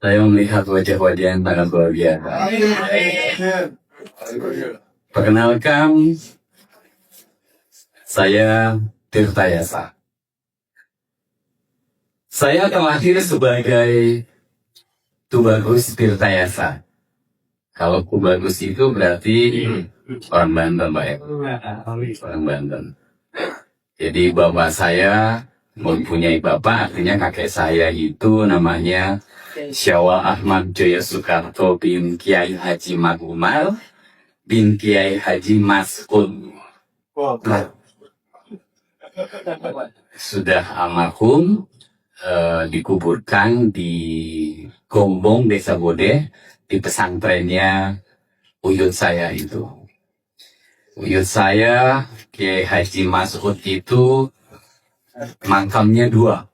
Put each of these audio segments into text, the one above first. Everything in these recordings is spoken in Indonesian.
Saya melihat wajah-wajah yang sangat luar biasa. Perkenalkan, saya Tirta Yasa. Saya terlahir sebagai Tubagus Tirta Yasa. Kalau Tubagus itu berarti orang Banten, Pak ya? Orang Banten. Jadi bapak saya mempunyai bapak, artinya kakek saya itu namanya Syawal Ahmad Joyo Soekarto bin Kiai Haji Magumal bin Kiai Haji Mas'ud. Sudah almarhum, dikuburkan di Gombong, Desa Bode, di pesantrennya uyut saya itu. Uyut saya, Kiai Haji Mas'ud itu makamnya 2.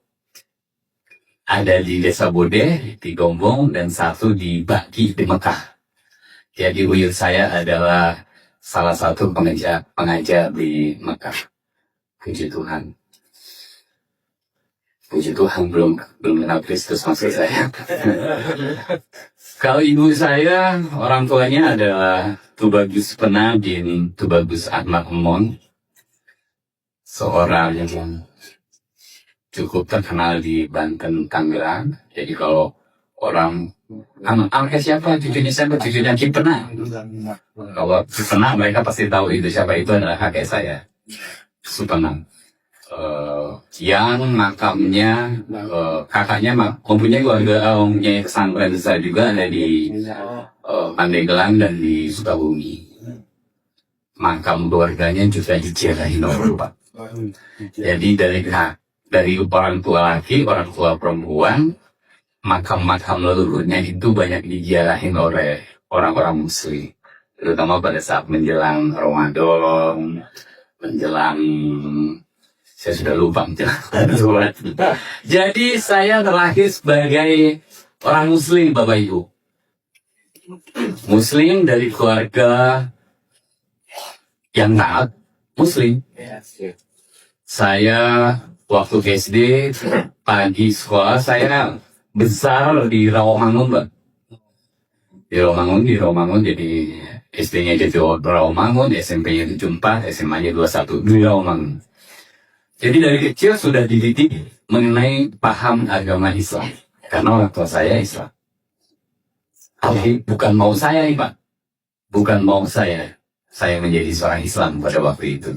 Ada di Desa Bode, di Gombong, dan satu di Baki, di Mekah. Jadi uyut saya adalah salah satu pengajar di Mekah. Puji Tuhan. Puji Tuhan belum kenal Kristus maksud saya. Kalau ibu saya, orang tuanya adalah Tubagus Pena bin Tubagus Ahmad Emon. Seorang yang cukup terkenal di Banten, Tangerang. Jadi kalau orang anaknya siapa, cucunya siapa, cucunya Ki Pena. Kalau Ki Pena mereka pasti tahu itu siapa, itu adalah kakek saya, Supenang. Yang makamnya kakaknya mempunyai keluarga, mempunyai pesantren besar juga, ada di Pandeglang dan di Sukabumi. Makam keluarganya juga di Cianjur, Pak. Jadi dari orang tua laki, orang tua perempuan, makam-makam leluhurnya itu banyak diziarahin oleh orang-orang Muslim, terutama pada saat menjelang Ramadan, menjelang saya sudah lupa menjelang. Jadi saya terlahir sebagai orang Muslim, Bapak Ibu. Muslim dari keluarga yang taat Muslim. Saya waktu SD, pagi sekolah, saya besar di Rawamangun, Pak. Di Rawamangun, jadi SD-nya jadi Rawamangun, SMP-nya 74, SMA-nya 21 di Rawamangun. Jadi dari kecil sudah dididik mengenai paham agama Islam. Karena orang tua saya Islam. Tapi bukan mau saya nih, Pak. Bukan mau saya menjadi seorang Islam pada waktu itu.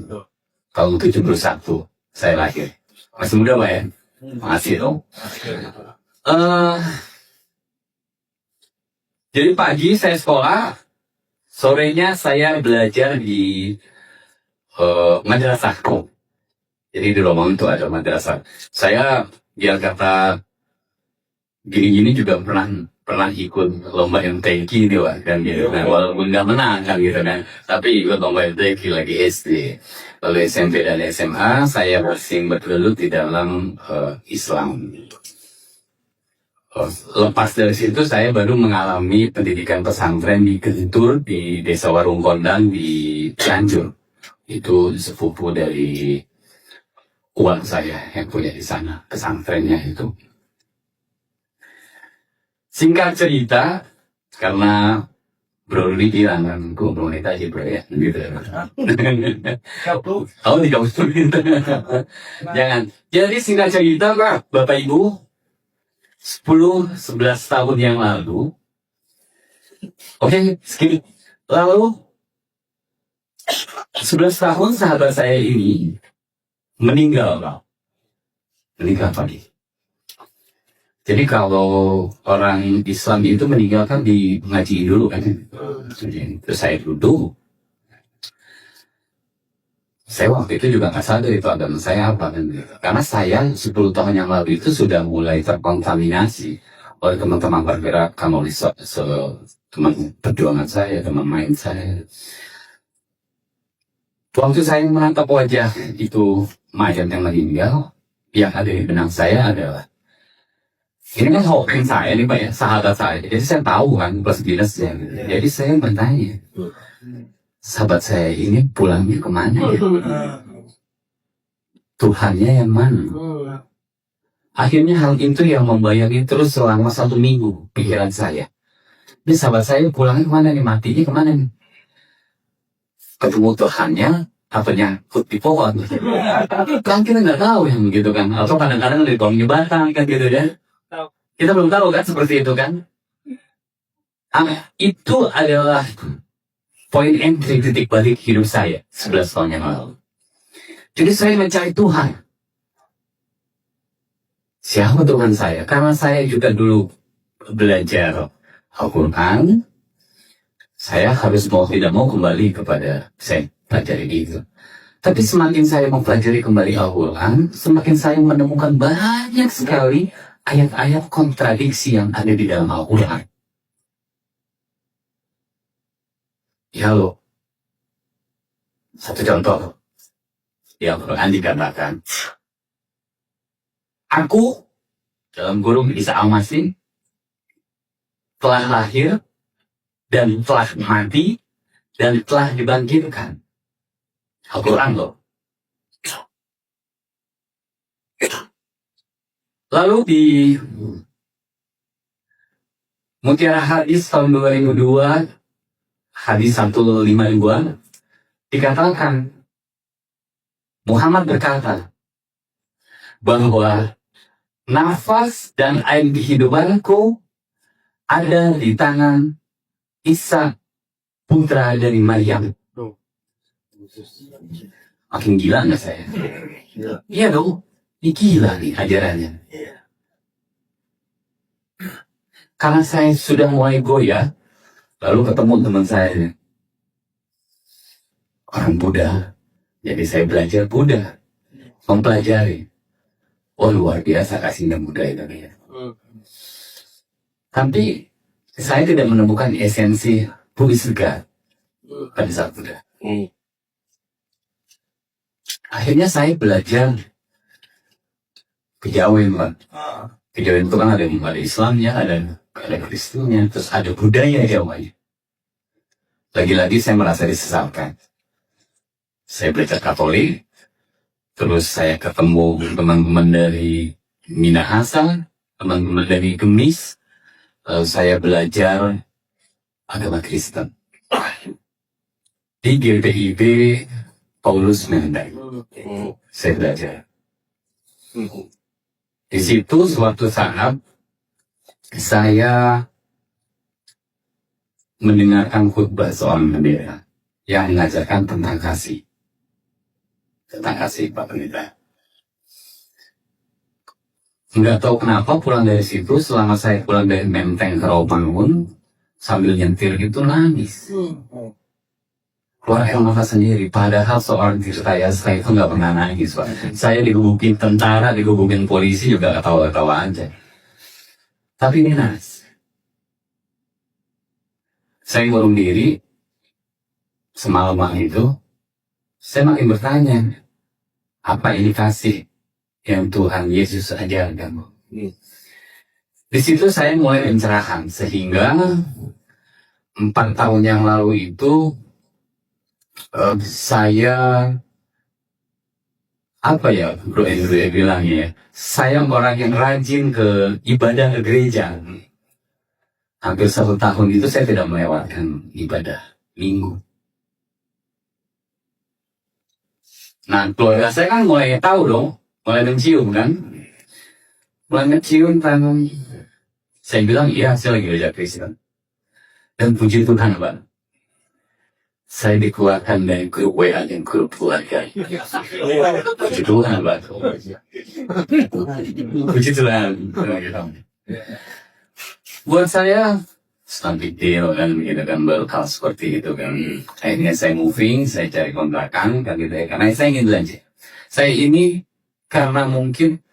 Tahun 71 saya lahir. Masih muda, Pak ya? Masih dong. Jadi pagi saya sekolah, sorenya saya belajar di madrasah. Jadi di Romangun itu ada madrasah. Saya biar kata gini-gini juga pernah ikut lomba MTQ nih, Pak, kan gitu. Nah, walaupun nggak menang kan gitu kan, tapi ikut lomba MTQ lagi SD. Lalu SMP dan SMA saya bergelut di dalam Islam. Lepas dari situ saya baru mengalami pendidikan pesantren di Gentur, di Desa Warung Kondang di Cianjur. Itu sepupu dari uang saya yang punya di sana, pesantrennya itu. Singkat cerita, karena Bro Rudi bilang kan, gue belum aja bro ya, gitu. Oh, tidak usah gitu. Jangan. Jadi singkat cerita, Pak, Bapak Ibu, 10-11 tahun yang lalu, skip. Lalu 11 tahun sahabat saya ini meninggal pagi. Jadi kalau orang Islam itu meninggal kan di ngaji dulu kan. Terus saya duduk. Saya waktu itu juga nggak sadar itu agama saya apa kan. Karena saya 10 tahun yang lalu itu sudah mulai terkontaminasi oleh teman-teman pergerakan, oleh teman perjuangan saya, teman main saya. Waktu saya menatap wajah itu mayat yang meninggal, yang ada di benak saya adalah, ini kan hobi saya nih Pak ya, sahabat saya. Jadi saya tahu kan plus minusnya. Jadi saya bertanya, sahabat saya ini pulangnya kemana ya? Tuhannya yang mana? Akhirnya hal itu yang membayangi terus selama 1 minggu pikiran saya. Ini sahabat saya pulangnya kemana nih, matinya kemana nih? Ketemu Tuhannya, apa nyangkut di pohon? Kan kita nggak tahu yang gitu kan. Atau kadang-kadang di kolong jembatan kan gitu ya. Kita belum tahu kan seperti itu kan. Itu adalah poin entry, titik balik hidup saya 11 tahun yang lalu. Jadi saya mencari Tuhan. Siapa Tuhan saya? Karena saya juga dulu belajar Al-Quran, saya harus mau tidak mau kembali kepada saya pelajari itu. Tapi semakin saya mempelajari kembali Al-Quran, semakin saya menemukan banyak sekali ayat-ayat kontradiksi yang ada di dalam Al-Quran. Ya loh. Satu contoh. Di Al-Quran dikatakan, aku, dalam kurung Isa Al-Masih, telah lahir, dan telah mati, dan telah dibangkitkan. Al-Quran loh. Lalu di Mutiara Hadis tahun 2002, Hadis 152, dikatakan, Muhammad berkata, bahwa nafas dan air kehidupanku ada di tangan Isa, putra dari Maryam. Makin gila nggak saya? Iya dong, ini gila nih ajarannya. Karena saya sudah mulai goyah, lalu ketemu teman saya, orang Buddha. Jadi saya belajar Buddha, mempelajari. Oh luar biasa kasihnya Buddha itu ya. Tapi saya tidak menemukan esensi who is God pada saat Buddha. Akhirnya saya belajar kejawen, Pak. Kejawen itu kan ada Islamnya, ada Kristennya, terus ada Buddhanya Jawanya. Lagi-lagi saya merasa disesalkan. Saya belajar Katolik, terus saya ketemu teman-teman dari Minahasa, teman-teman dari Gemis, lalu saya belajar agama Kristen di GPIB Paulus Menday. Saya belajar. Di situ suatu saat saya mendengarkan khutbah seorang pendeta yang mengajarkan tentang kasih. Tentang kasih Pak Pendeta. Nggak tahu kenapa pulang dari situ, selama saya pulang dari Menteng ke Rawamangun, sambil nyetir itu nangis. Keluar air mata sendiri, padahal seorang saya itu nggak pernah nangis, Pak. Saya digebukin tentara, digebukin polisi juga ketawa-ketawa aja. Tapi ini nangis. Saya ngurung diri, semalaman itu, saya makin bertanya, apa ini kasih yang Tuhan Yesus ajarkan? Di situ saya mulai pencerahan, sehingga 4 tahun yang lalu itu saya Bro Andrew bilangnya ya, saya orang yang rajin ke ibadah ke gereja. Hampir 1 tahun itu saya tidak melewatkan ibadah minggu. Nah, keluarga saya kan mulai tahu dong, mulai mencium kan. Mulai mencium tangan. Saya bilang, iya, saya lagi belajar Kristen. Dan puji Tuhan, Pak. Saya dikeluarkan dari grup WA dan grup keluarga. Puji Tuhan, Pak. Puji Tuhan. Buat saya, sampai deal kan, gitu kan, baru hal seperti itu kan. Akhirnya saya moving, saya cari kontrakan, kan gitu ya. Karena saya ingin belanja. Saya ini, karena mungkin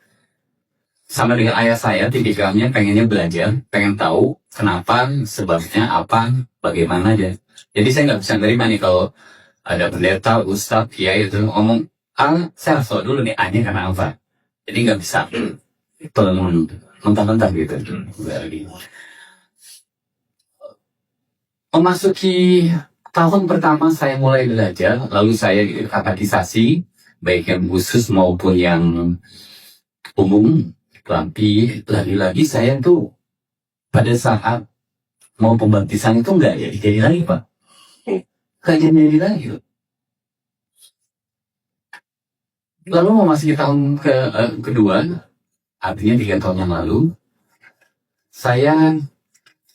sama dengan ayah saya, tipikalnya pengennya belajar, pengen tahu kenapa, sebabnya apa, bagaimana aja. Jadi saya nggak bisa nerima nih kalau ada pendeta, ustadz, kiai itu ngomong, saya harus tahu dulu nih A-nya karena apa. Jadi nggak bisa mentah-mentah gitu. Memasuki tahun pertama saya mulai belajar, lalu saya katekisasi, baik yang khusus maupun yang umum. Tapi lagi-lagi saya tuh pada saat mau pembaptisan itu nggak jadi lagi Pak. Nggak jadi lagi. Lalu memasuki tahun kedua, artinya 3 tahun yang lalu, saya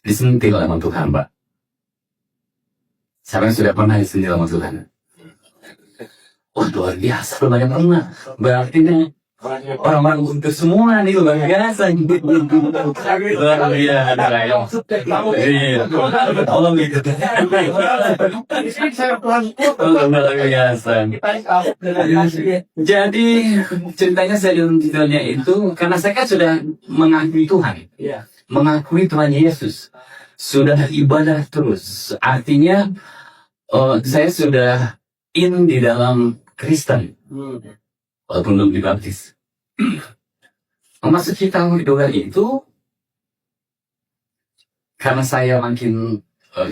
disentil sama Tuhan Pak. Siapa yang sudah pernah disentil sama Tuhan? Wah luar biasa, lumayan pernah. Berarti nih orang-orang untuk semua nih luar biasa. Luar biasa. Jadi ceritanya saya dituntutnya itu karena saya kan sudah mengakui Tuhan, mengakui Tuhan Yesus, sudah ibadah terus. Artinya saya sudah di dalam Kristen, walaupun belum dibaptis. Memasuki tahun kedua itu, karena saya makin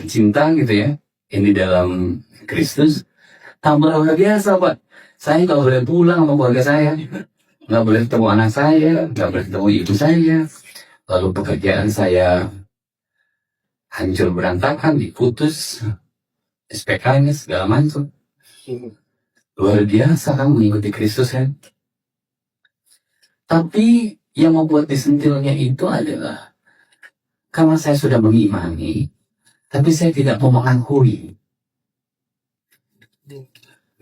cinta gitu ya, ini dalam Kristus, tambah luar biasa Pak. Saya nggak boleh pulang sama keluarga saya, nggak boleh ketemu anak saya, nggak boleh ketemu ibu saya. Lalu pekerjaan saya hancur berantakan, diputus, SPK-nya segala macam. Luar biasa kamu mengikuti Kristus kan. Tapi yang membuat disentilnya itu adalah karena saya sudah mengimani, tapi saya tidak mau mengakui.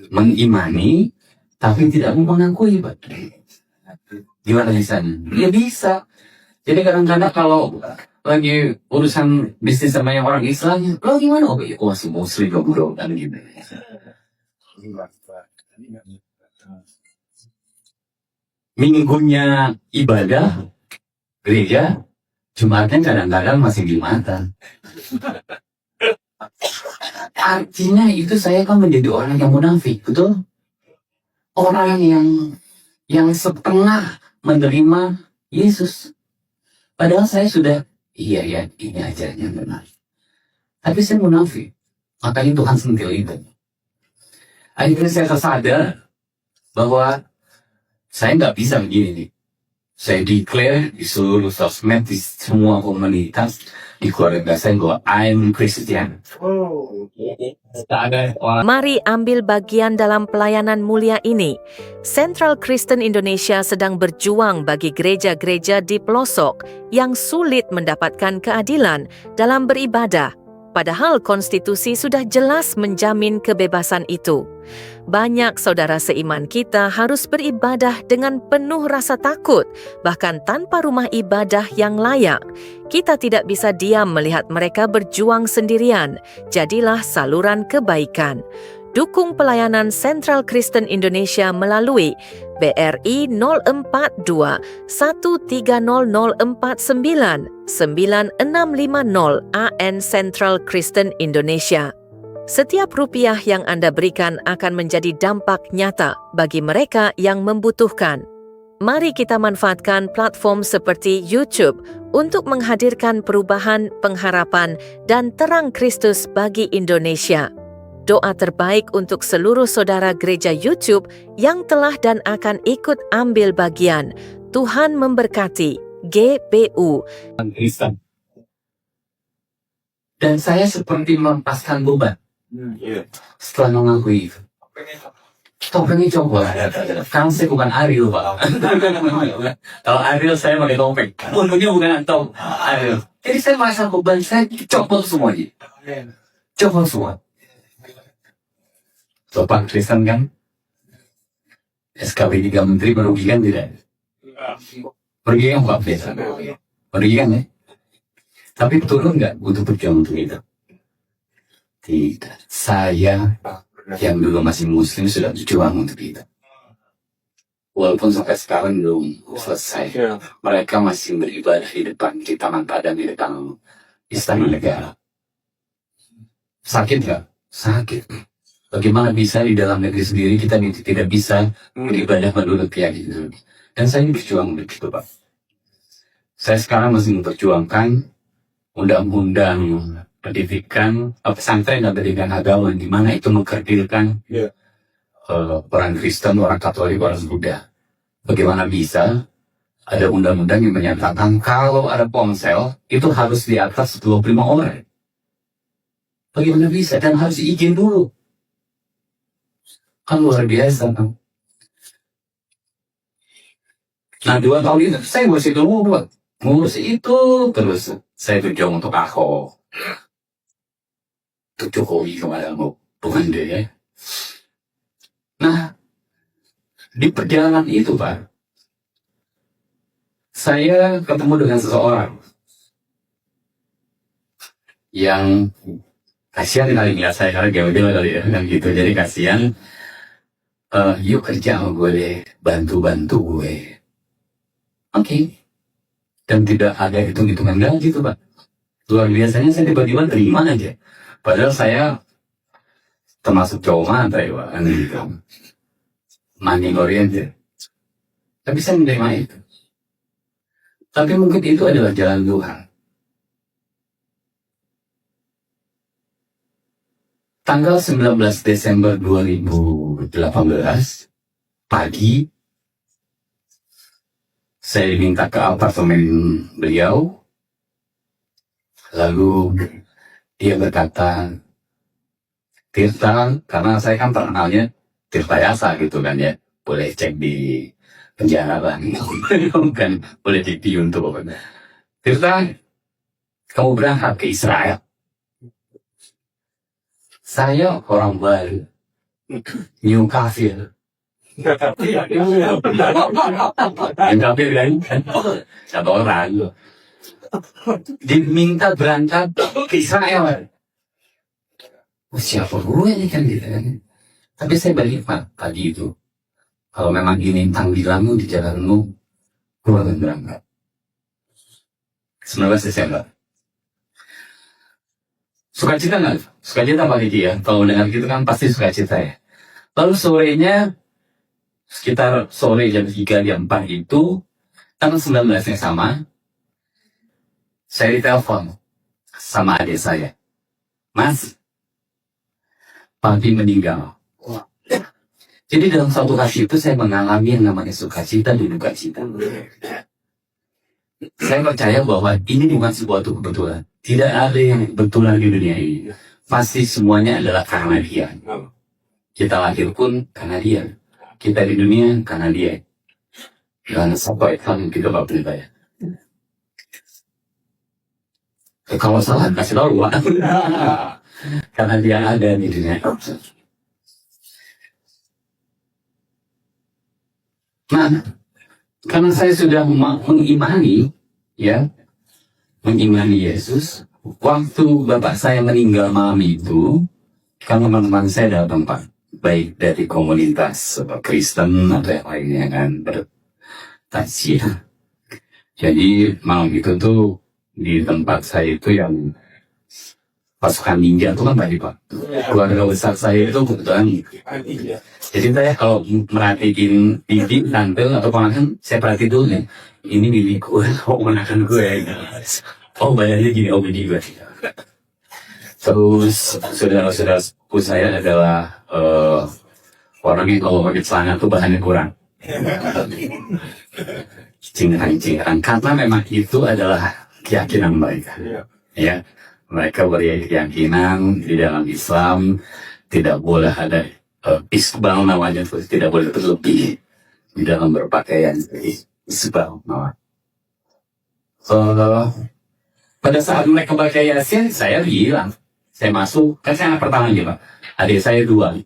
Mengimani, tapi tidak mau mengakui, Pak. Gimana di sana? Ya bisa. Jadi kadang-kadang kalau lagi urusan bisnis sama yang orang Islam, lo gimana? Oh, masih Muslim bro, kan gitu. Minggunya ibadah gereja, Jumatnya kadang-kadang masih Jumatan. Artinya itu saya kan menjadi orang yang munafik, betul? Orang yang setengah menerima Yesus. Padahal saya sudah, iya ini ajarannya benar. Tapi saya munafik. Makanya Tuhan sentil itu. Akhirnya saya tersadar bahwa saya nggak bisa begini nih. Saya declare di seluruh sosmed, di semua komunitas, di keluarga saya bahwa I'm Christian. Mari ambil bagian dalam pelayanan mulia ini. Central Kristen Indonesia sedang berjuang bagi gereja-gereja di pelosok yang sulit mendapatkan keadilan dalam beribadah. Padahal konstitusi sudah jelas menjamin kebebasan itu. Banyak saudara seiman kita harus beribadah dengan penuh rasa takut, bahkan tanpa rumah ibadah yang layak. Kita tidak bisa diam melihat mereka berjuang sendirian. Jadilah saluran kebaikan. Dukung pelayanan Central Kristen Indonesia melalui BRI 042 130049 9650 AN Central Kristen Indonesia. Setiap rupiah yang Anda berikan akan menjadi dampak nyata bagi mereka yang membutuhkan. Mari kita manfaatkan platform seperti YouTube untuk menghadirkan perubahan, pengharapan, dan terang Kristus bagi Indonesia. Doa terbaik untuk seluruh saudara gereja YouTube yang telah dan akan ikut ambil bagian. Tuhan memberkati. GBU. Dan saya seperti melepaskan beban. Setelah mengakui itu. Topengnya coba. Karena saya bukan Ariel, Pak. Kalau Ariel saya pakai topeng. Untungnya bukan Ariel. Jadi saya merasa beban saya copot semua. Copot semua. Sopan Kristen kan? SKB 3 Menteri merugikan tidak? Merugikan Pak Biasa? Merugikan ya? Tapi turun nggak butuh perjuangan untuk itu? Tidak. Saya yang dulu masih Muslim sudah berjuang untuk itu. Walaupun sampai sekarang belum selesai. Mereka masih beribadah di depan, di Taman Padang, di depan Istana Negara. Sakit nggak? Sakit. Bagaimana bisa di dalam negeri sendiri kita tidak bisa beribadah menurut keyakinan? Dan saya ini berjuang untuk itu, Pak. Saya sekarang masih memperjuangkan undang-undang pendidikan, pesantren dan pendidikan agama, di mana itu mengkerdilkan orang Kristen, orang Katolik, orang Buddha. Bagaimana bisa ada undang-undang yang menyatakan kalau ada ponsel itu harus di atas 25 orang. Bagaimana bisa? Dan harus izin dulu. Kan luar biasa kan. Nah 2 tahun itu saya ngurus itu mulu. Ngurus itu terus. Saya berjuang untuk Ahok. Untuk Jokowi kemarin mau. Bukan dia. Nah di perjalanan itu Pak, saya ketemu dengan seseorang yang kasihan kali ngeliat saya karena gembel kali ya, kan gitu. Jadi kasihan, yuk kerja sama gue deh, bantu gue. Oke. Dan tidak ada hitung-hitungan gaji tuh Pak. Luar biasanya saya tiba-tiba terima aja. Padahal saya termasuk cowok matre Pak, kan gitu. Money oriented. Tapi saya menerima itu. Tapi mungkin itu adalah jalan Tuhan. Tanggal 19 Desember 2018, pagi, saya diminta ke apartemen beliau. Lalu dia berkata, Tirta, karena saya kan terkenalnya Tirta Yasa gitu kan ya. Boleh cek di penjara lah. Bukan, boleh cek di YouTube. Tirta, kamu berangkat ke Israel. Saya orang baru, new kafir. Yang kafir kan? Satu orang. Diminta berangkat ke Israel. Siapa gue nih kan gitu kan? Tapi saya balik Pak, pagi itu. Kalau memang ini panggilanmu di jalanmu, gue akan berangkat. 19 Desember. Sukacita nggak? Sukacita pagi ya. Kalau dengar gitu kan pasti sukacita ya. Lalu sorenya, sekitar sore jam 3, jam 4 itu, tanggal 19 yang sama, saya ditelepon sama adik saya. Mas, papi meninggal. Jadi dalam satu hari itu saya mengalami yang namanya sukacita dan duka cita. Saya percaya bahwa ini bukan sebuah kebetulan. Tidak ada yang kebetulan di dunia ini. Pasti semuanya adalah karena dia. Kita lahir pun karena dia. Kita di dunia karena dia. Dan sampai kan kita gak perintah ya. Kalau salah kasih tahu Pak. Karena dia ada di dunia. Nah, karena saya sudah mengimani Yesus, waktu bapak saya meninggal malam itu, kan teman-teman saya datang Pak, baik dari komunitas Kristen atau yang lainnya kan bertaziah. Jadi malam itu tuh di tempat saya itu yang pasukan ninja itu kan banyak Pak. Keluarga besar saya itu kebetulan. Jadi saya kalau merhatiin bibi, tante atau ponakan, saya perhatiin dulu nih. Ini bibi gue, ponakan gue. Oh bayarnya gini, oh bibi gue. Terus saudara-saudara sepupu saya adalah orang yang kalau pakai celana tuh bahannya kurang. Cingeran. Karena memang itu adalah keyakinan mereka. Ya, mereka berkeyakinan di dalam Islam tidak boleh ada isbal namanya, tidak boleh berlebih di dalam berpakaian. Isbal namanya. Pada saat mereka baca Yasin, saya bilang, saya masuk, kan saya anak pertama aja Pak. Adik saya 2,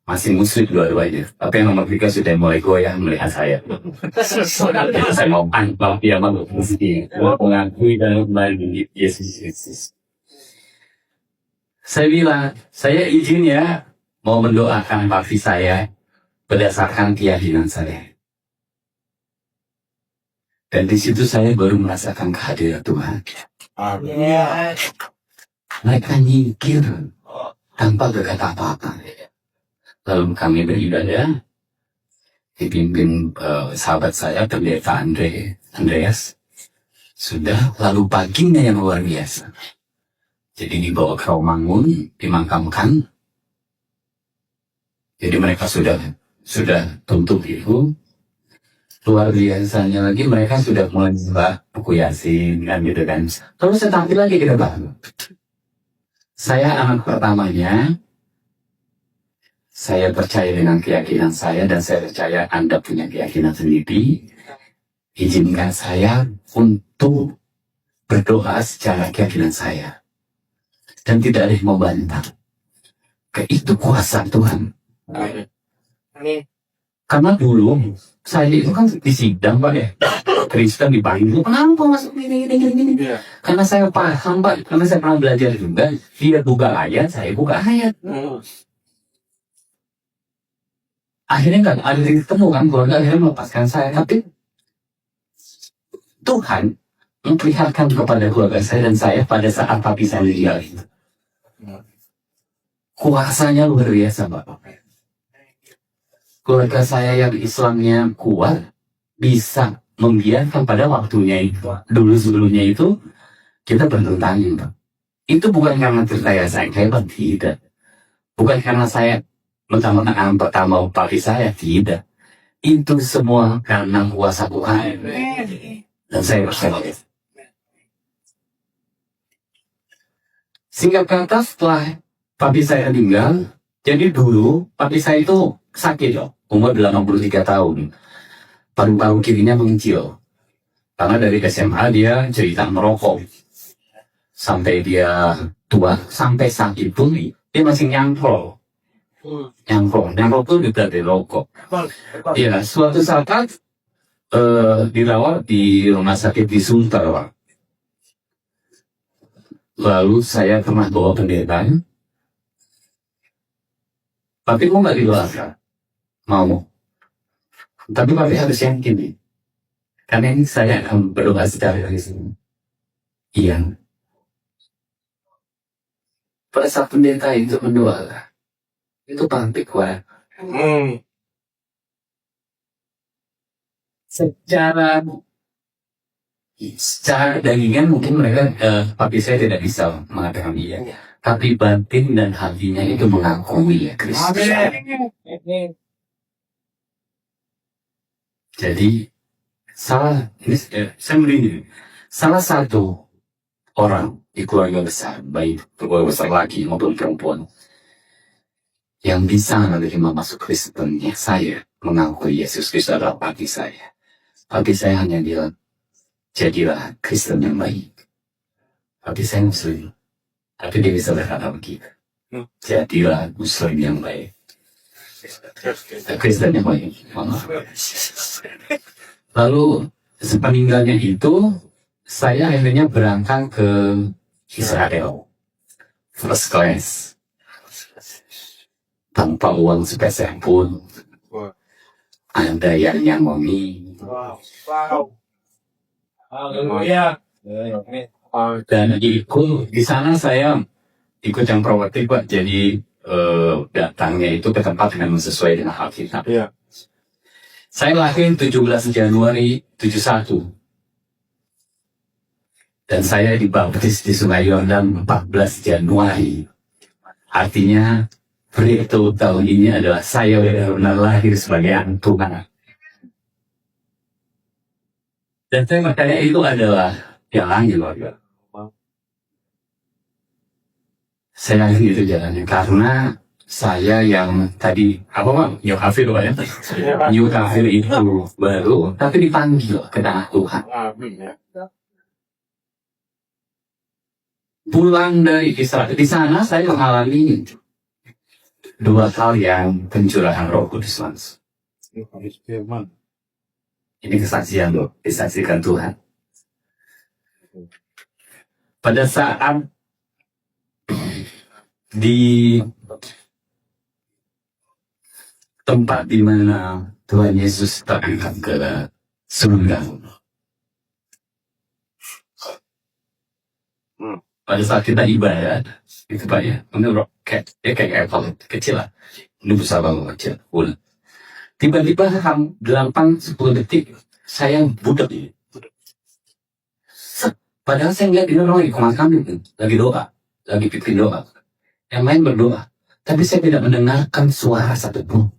masih muslim dua-duanya. Tapi yang nomor 3 sudah mulai goyah melihat saya. Jadi saya mau pantau dia mau mengakui dan mengakui Yesus. Saya bilang, saya izin ya mau mendoakan papi saya berdasarkan keyakinan saya. Dan di situ saya baru merasakan kehadiran Tuhan. Amin. Mereka nyingkir tanpa berkata apa-apa. Lalu kami beribadah, dipimpin sahabat saya, pendeta Andreas. Sudah, lalu paginya yang luar biasa. Jadi dibawa ke Romangun, dimakamkan. Jadi mereka sudah tutup itu. luar biasanya lagi mereka sudah mulai membaca buku Yasin kan gitu kan. Terus saya tampil lagi ke depan. Saya anak pertamanya, saya percaya dengan keyakinan saya dan saya percaya Anda punya keyakinan sendiri. Izinkan saya untuk berdoa secara keyakinan saya. Dan tidak ada yang membantah. Itu kuasa Tuhan. Karena dulu saya itu kan di sidang Pak ya, Kristen dipanggil, kenapa masuk ini. Karena saya paham Pak, karena saya pernah belajar juga. Dia buka ayat, saya buka ayat. Akhirnya kan ada titik temu kan, keluarga akhirnya melepaskan saya. Tapi Tuhan memperlihatkan kepada keluarga saya dan saya pada saat papi saya meninggal itu. Kuasanya luar biasa Pak. Keluarga saya yang Islamnya kuat bisa membiarkan pada waktunya itu. Dulu sebelumnya itu kita bertentangan Pak. Itu bukan karena saya hebat, tidak. Bukan karena saya mentang-mentang pertama papi saya, tidak. Itu semua karena kuasa Tuhan. Dan saya percaya. Singkat kata setelah papi saya meninggal, jadi dulu papi saya itu sakit loh, umur 83 tahun. Paru-paru kirinya mengecil. Karena dari SMA dia cerita merokok. Sampai dia tua, sampai sakit pun dia masih nyangkol. Nyangkol itu dari rokok. Ya, suatu saat dirawat di rumah sakit di Sunter, Pak. Lalu saya pernah bawa pendeta. Tapi mau nggak didoakan? Mau. Tapi Papi harus yakin nih. Karena ini saya akan berdoa secara langsung. Iya. Pada saat pendeta itu mendoa, itu Papi kuat. Secara dagingan mungkin mereka papi saya tidak bisa mengatakan iya, tapi batin dan hatinya itu mengakui ya Kristus. Jadi saya merinding. Salah satu orang di keluarga besar, baik keluarga besar laki maupun perempuan, yang bisa menerima masuk Kristennya saya mengakui Yesus Kristus adalah papi saya. Papi saya hanya bilang, jadilah Kristen yang baik. Papi saya Muslim, tapi dia bisa berkata begitu. Jadilah Muslim yang baik. Kristen yang baik. Lalu sepeninggalnya itu, saya akhirnya berangkat ke Israel, first class, tanpa uang sepeser pun. Ada yang nyambungi. Dan di sana saya ikut yang promotif Pak, jadi datangnya itu ke tempat yang sesuai dengan Alkitab. Saya lahir 17 Januari 71. Dan saya dibaptis di Sungai Yordan 14 Januari. Artinya, berita tahun ini adalah saya benar-benar lahir sebagai anak Tuhan. Dan saya percaya itu adalah yang lain loh. Saya yakin itu jalannya karena saya yang tadi apa Pak? New kafir Pak ya? New kafir itu baru, tapi dipanggil ke tanah Tuhan. Pulang dari Israel, di sana saya mengalami dua hal yang pencurahan Roh Kudus langsung. Ini kesaksian loh, disaksikan Tuhan. Pada saat di tempat di mana Tuhan Yesus terangkat ke surga. Pada saat kita ibadat, itu Pak ya, menurut kayak apple kecil lah, ini besar banget kecil, full. Tiba-tiba 8-10 detik saya budak ini. Padahal saya ngeliat ini orang lagi komand kambing, lagi doa, lagi pimpin doa. Yang lain berdoa, tapi saya tidak mendengarkan suara satupun.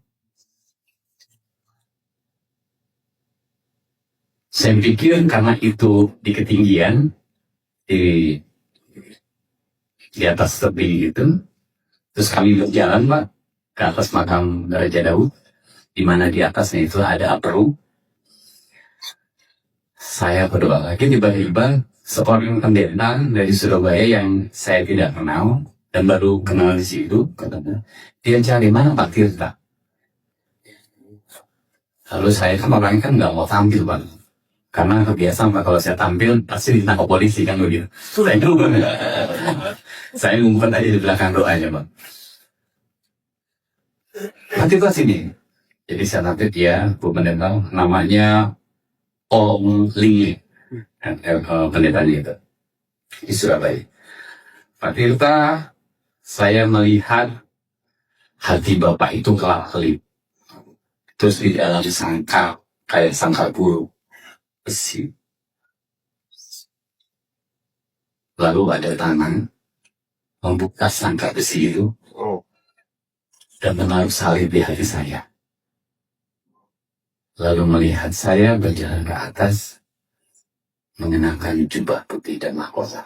Saya pikir karena itu di ketinggian, di atas tebing itu, terus kami berjalan Pak ke atas makam Raja Daud, di mana di atasnya itu ada aperu. Saya berdoa lagi, tiba-tiba seorang pendeta dari Surabaya yang saya tidak kenal dan baru kenal di situ, katanya dia cari mana Pak Tirta. Lalu saya kan orangnya kan nggak mau tampil Pak, karena kebiasaan Pak kalau saya tampil pasti ditangkap polisi kan begitu. Saya ngumpet aja di belakang doanya Pak. Nanti ke sini. Jadi saya nanti dia Bu Pendeta namanya Om Ling, pendetanya itu di Surabaya. Pak Tirta, saya melihat hati Bapak itu kelap-kelip. Terus di dalam sangkar, kayak sangkar burung besi. Lalu ada tangan membuka sangkar besi itu dan menaruh salib di hati saya. Lalu melihat saya berjalan ke atas, mengenakan jubah putih dan mahkota.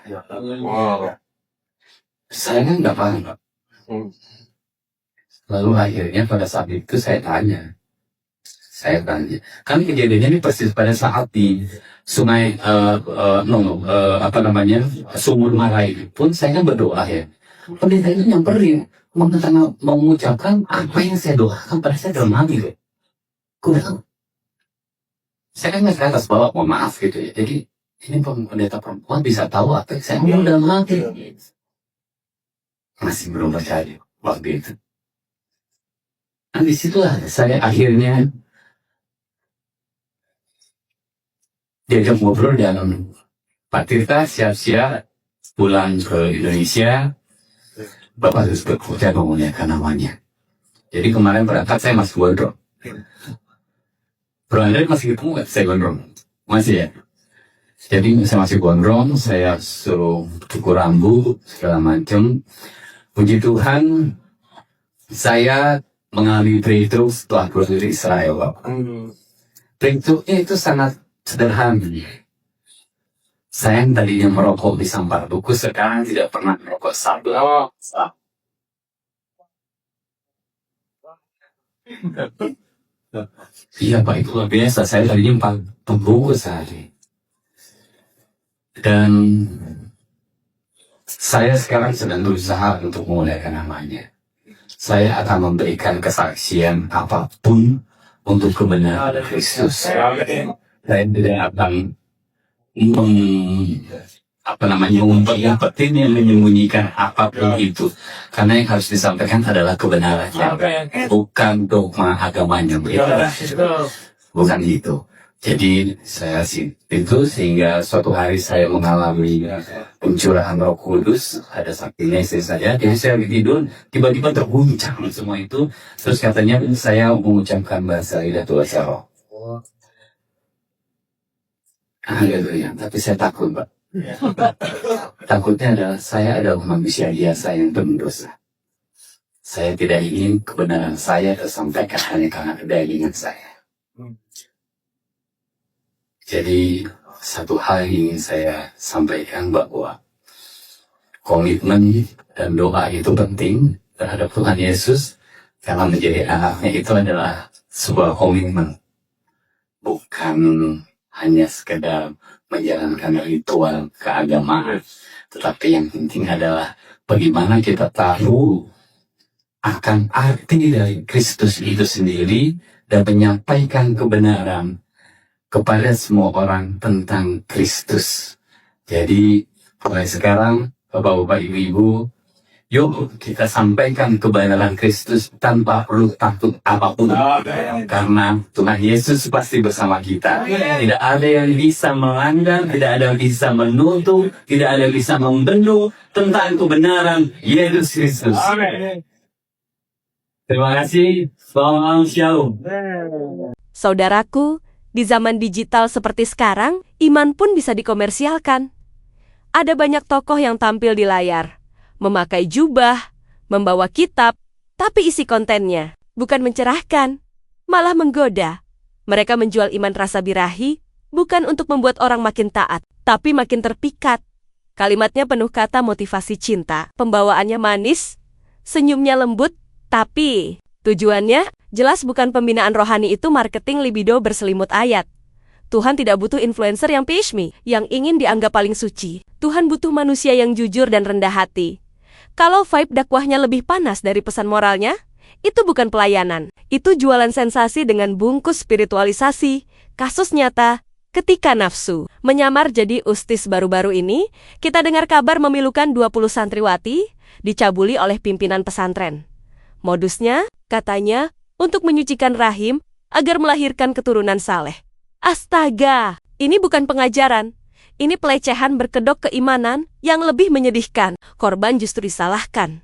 Saya kan nggak paham, Pak. Lalu akhirnya pada saat itu saya tanya, kan kejadiannya ini persis pada saat di sungai, Sumur Marai pun saya kan berdoa ya. Pendeta itu nyamperin, mengucapkan apa yang saya doakan pada saya dalam hati loh. Kurang. Saya kan nggak ke atas bawah, mohon maaf gitu ya. Jadi ini pendeta perempuan bisa tahu apa yang saya ngomong dalam hati. Masih belum percaya waktu itu. Nah disitulah saya akhirnya diajak ngobrol dan Pak Tirta siap-siap pulang ke Indonesia. Bapak harus bekerja memuliakan namanya. Jadi kemarin berangkat saya masih gondrong. Bro Andre masih ketemu gak saya gondrong? Masih ya? Jadi saya masih gondrong, saya suruh cukur rambut, segala macam. Puji Tuhan, saya mengalami breakthrough setelah keluar dari Israel, Bapak. Breakthrough-nya itu sangat sederhana. Saya yang tadinya merokok di Sampar Tuku, sekarang tidak pernah merokok satu. Iya Pak, itu luar biasa. Saya tadinya 4 bungkus sehari. Dan saya sekarang sedang berusaha untuk memuliakan namanya. Saya akan memberikan kesaksian apapun untuk kebenaran Kristus. Saya tidak akan ngumpet-ngumpetin yang menyembunyikan apapun itu. Karena yang harus disampaikan adalah kebenarannya, bukan dogma agamanya. Bukan itu. Jadi saya itu sehingga suatu hari saya mengalami pencurahan Roh Kudus, ada saktinya istri saya. Jadi saya tidur, tiba-tiba terguncang semua itu. Terus katanya saya mengucapkan bahasa lidah bahasa roh. Haleluya. Tapi saya takut, Pak. Takutnya adalah saya adalah manusia biasa yang berdosa. Saya tidak ingin kebenaran saya tersampaikan hanya karena kedagingan saya. Jadi satu hal yang ingin saya sampaikan bahwa komitmen dan doa itu penting terhadap Tuhan Yesus, karena menjadi anaknya itu adalah sebuah komitmen, bukan hanya sekedar menjalankan ritual keagamaan, tetapi yang penting adalah bagaimana kita tahu akan arti dari Kristus itu sendiri dan menyampaikan kebenaran kepada semua orang tentang Kristus. Jadi mulai sekarang Bapak-bapak, Ibu-ibu, yuk kita sampaikan kebenaran Kristus tanpa perlu takut apapun. Karena Tuhan Yesus pasti bersama kita. Tidak ada yang bisa melanggar, tidak ada yang bisa menutup, tidak ada yang bisa membendung tentang kebenaran Yesus Kristus. Terima kasih. Salam Shalom. Saudaraku, di zaman digital seperti sekarang, iman pun bisa dikomersialkan. Ada banyak tokoh yang tampil di layar, memakai jubah, membawa kitab, tapi isi kontennya bukan mencerahkan, malah menggoda. Mereka menjual iman rasa birahi, bukan untuk membuat orang makin taat, tapi makin terpikat. Kalimatnya penuh kata motivasi cinta, pembawaannya manis, senyumnya lembut, tapi tujuannya jelas bukan pembinaan rohani. Itu marketing libido berselimut ayat. Tuhan tidak butuh influencer yang pishmi, yang ingin dianggap paling suci. Tuhan butuh manusia yang jujur dan rendah hati. Kalau vibe dakwahnya lebih panas dari pesan moralnya, itu bukan pelayanan. Itu jualan sensasi dengan bungkus spiritualisasi. Kasus nyata, ketika nafsu menyamar jadi ustis baru-baru ini, kita dengar kabar memilukan 20 santriwati dicabuli oleh pimpinan pesantren. Modusnya, katanya, untuk menyucikan rahim agar melahirkan keturunan saleh. Astaga, ini bukan pengajaran. Ini pelecehan berkedok keimanan yang lebih menyedihkan. Korban justru disalahkan.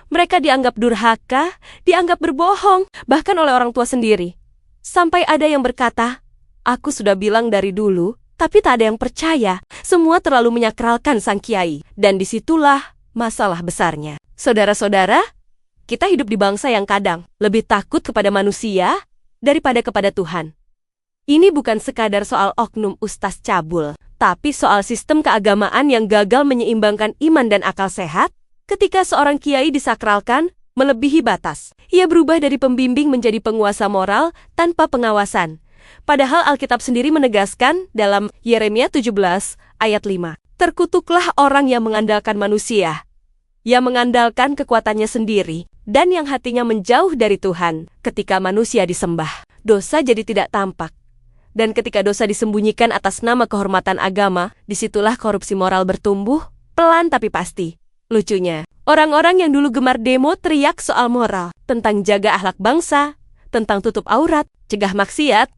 Mereka dianggap durhaka, dianggap berbohong, bahkan oleh orang tua sendiri. Sampai ada yang berkata, "Aku sudah bilang dari dulu, tapi tak ada yang percaya. Semua terlalu menyakralkan sang kiai." Dan disitulah masalah besarnya. Saudara-saudara, kita hidup di bangsa yang kadang lebih takut kepada manusia daripada kepada Tuhan. Ini bukan sekadar soal oknum ustaz cabul, tapi soal sistem keagamaan yang gagal menyeimbangkan iman dan akal sehat. Ketika seorang kiai disakralkan melebihi batas, ia berubah dari pembimbing menjadi penguasa moral tanpa pengawasan. Padahal Alkitab sendiri menegaskan dalam Yeremia 17 ayat 5, "Terkutuklah orang yang mengandalkan manusia, yang mengandalkan kekuatannya sendiri, dan yang hatinya menjauh dari Tuhan." Ketika manusia disembah, dosa jadi tidak tampak. Dan ketika dosa disembunyikan atas nama kehormatan agama, disitulah korupsi moral bertumbuh, pelan tapi pasti. Lucunya, orang-orang yang dulu gemar demo teriak soal moral, tentang jaga akhlak bangsa, tentang tutup aurat, cegah maksiat.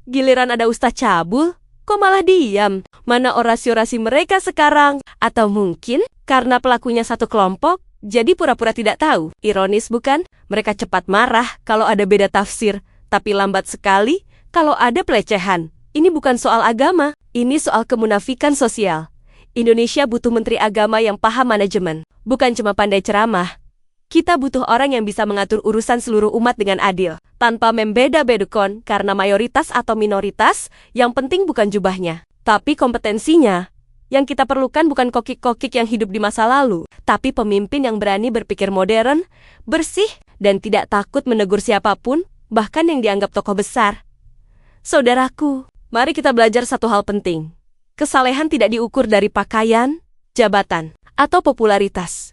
Giliran ada ustaz cabul, kok malah diam? Mana orasi-orasi mereka sekarang? Atau mungkin karena pelakunya satu kelompok, jadi pura-pura tidak tahu. Ironis bukan? Mereka cepat marah kalau ada beda tafsir, tapi lambat sekali kalau ada pelecehan. Ini bukan soal agama, ini soal kemunafikan sosial. Indonesia butuh menteri agama yang paham manajemen, bukan cuma pandai ceramah. Kita butuh orang yang bisa mengatur urusan seluruh umat dengan adil, tanpa membeda-bedakan karena mayoritas atau minoritas, yang penting bukan jubahnya, tapi kompetensinya. Yang kita perlukan bukan kokik-kokik yang hidup di masa lalu, tapi pemimpin yang berani berpikir modern, bersih, dan tidak takut menegur siapapun, bahkan yang dianggap tokoh besar. Saudaraku, mari kita belajar satu hal penting. Kesalehan tidak diukur dari pakaian, jabatan, atau popularitas.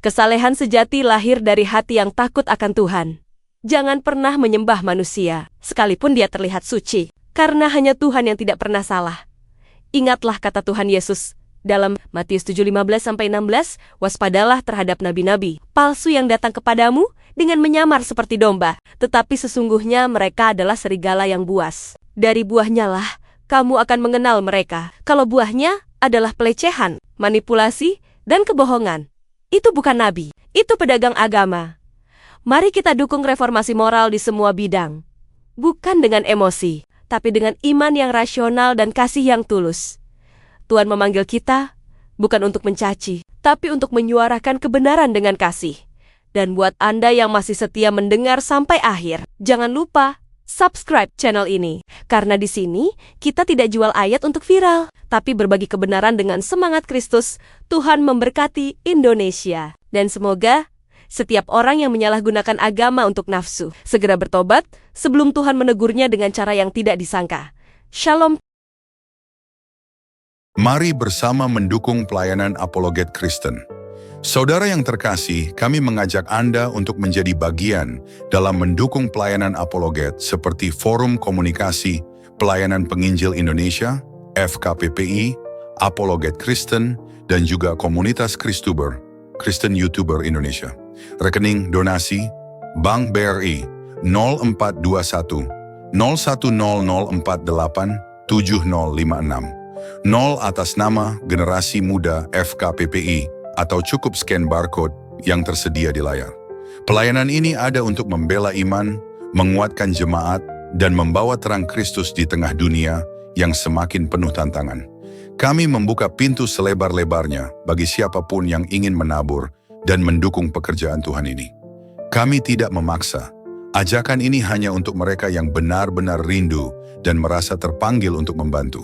Kesalehan sejati lahir dari hati yang takut akan Tuhan. Jangan pernah menyembah manusia, sekalipun dia terlihat suci, karena hanya Tuhan yang tidak pernah salah. Ingatlah kata Tuhan Yesus dalam Matius 7:15-16, "Waspadalah terhadap nabi-nabi palsu yang datang kepadamu dengan menyamar seperti domba, tetapi sesungguhnya mereka adalah serigala yang buas. Dari buahnya lah kamu akan mengenal mereka. Kalau buahnya adalah pelecehan, manipulasi, dan kebohongan, itu bukan nabi, itu pedagang agama." Mari kita dukung reformasi moral di semua bidang. Bukan dengan emosi, tapi dengan iman yang rasional dan kasih yang tulus. Tuhan memanggil kita, bukan untuk mencaci, tapi untuk menyuarakan kebenaran dengan kasih. Dan buat Anda yang masih setia mendengar sampai akhir, jangan lupa subscribe channel ini. Karena di sini, kita tidak jual ayat untuk viral, tapi berbagi kebenaran dengan semangat Kristus. Tuhan memberkati Indonesia. Dan semoga setiap orang yang menyalahgunakan agama untuk nafsu segera bertobat sebelum Tuhan menegurnya dengan cara yang tidak disangka. Shalom. Mari bersama mendukung pelayanan Apologet Kristen. Saudara yang terkasih, kami mengajak Anda untuk menjadi bagian dalam mendukung pelayanan Apologet seperti Forum Komunikasi Pelayanan Penginjil Indonesia, FKPPI, Apologet Kristen, dan juga Komunitas Kristuber, Kristen YouTuber Indonesia. Rekening donasi Bank BRI 0421 010048 7056 0 atas nama Generasi Muda FKPPI atau cukup scan barcode yang tersedia di layar. Pelayanan ini ada untuk membela iman, menguatkan jemaat, dan membawa terang Kristus di tengah dunia yang semakin penuh tantangan. Kami membuka pintu selebar-lebarnya bagi siapapun yang ingin menabur dan mendukung pekerjaan Tuhan ini. Kami tidak memaksa, Ajakan ini hanya untuk mereka yang benar-benar rindu dan merasa terpanggil untuk membantu.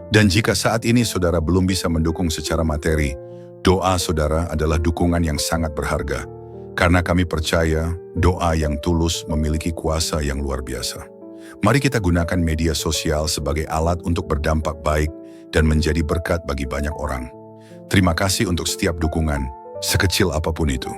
Dan jika saat ini saudara belum bisa mendukung secara materi, doa saudara adalah dukungan yang sangat berharga. Karena kami percaya doa yang tulus memiliki kuasa yang luar biasa. Mari kita gunakan media sosial sebagai alat untuk berdampak baik dan menjadi berkat bagi banyak orang. Terima kasih untuk setiap dukungan, sekecil apapun itu.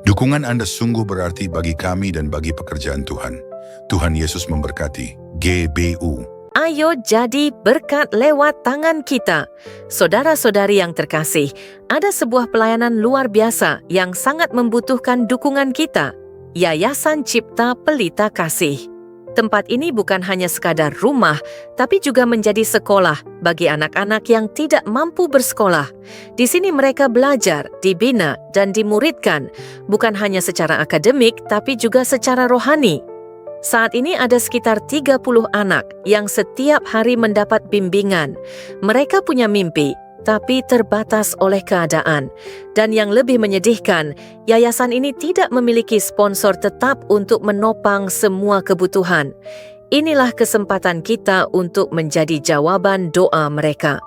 Dukungan Anda sungguh berarti bagi kami dan bagi pekerjaan Tuhan. Tuhan Yesus memberkati. GBU. Ayo jadi berkat lewat tangan kita. Saudara-saudari yang terkasih, ada sebuah pelayanan luar biasa yang sangat membutuhkan dukungan kita. Yayasan Cipta Pelita Kasih. Tempat ini bukan hanya sekadar rumah, tapi juga menjadi sekolah bagi anak-anak yang tidak mampu bersekolah. Di sini mereka belajar, dibina, dan dimuridkan, bukan hanya secara akademik, tapi juga secara rohani. Saat ini ada sekitar 30 anak yang setiap hari mendapat bimbingan. Mereka punya mimpi, tapi terbatas oleh keadaan. Dan yang lebih menyedihkan, yayasan ini tidak memiliki sponsor tetap untuk menopang semua kebutuhan. Inilah kesempatan kita untuk menjadi jawaban doa mereka.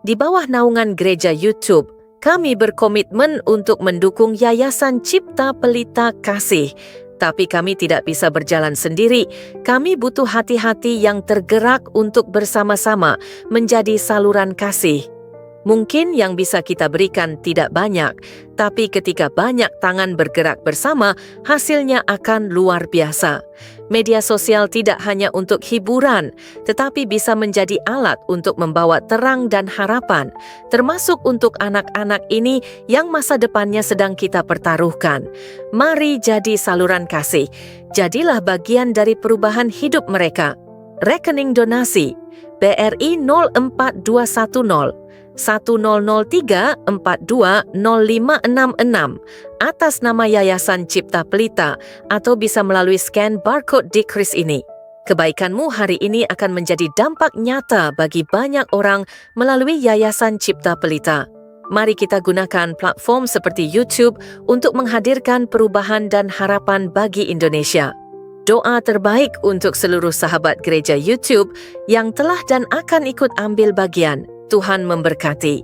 Di bawah naungan gereja YouTube, kami berkomitmen untuk mendukung Yayasan Cipta Pelita Kasih. Tapi kami tidak bisa berjalan sendiri. Kami butuh hati-hati yang tergerak untuk bersama-sama menjadi saluran kasih. Mungkin yang bisa kita berikan tidak banyak, tapi ketika banyak tangan bergerak bersama, hasilnya akan luar biasa. Media sosial tidak hanya untuk hiburan, tetapi bisa menjadi alat untuk membawa terang dan harapan, termasuk untuk anak-anak ini yang masa depannya sedang kita pertaruhkan. Mari jadi saluran kasih. Jadilah bagian dari perubahan hidup mereka. Rekening donasi BRI 04210 1003 420566 atas nama Yayasan Cipta Pelita atau bisa melalui scan barcode di kris ini. Kebaikanmu hari ini akan menjadi dampak nyata bagi banyak orang melalui Yayasan Cipta Pelita. Mari kita gunakan platform seperti YouTube untuk menghadirkan perubahan dan harapan bagi Indonesia. Doa terbaik untuk seluruh sahabat gereja YouTube yang telah dan akan ikut ambil bagian. Tuhan memberkati.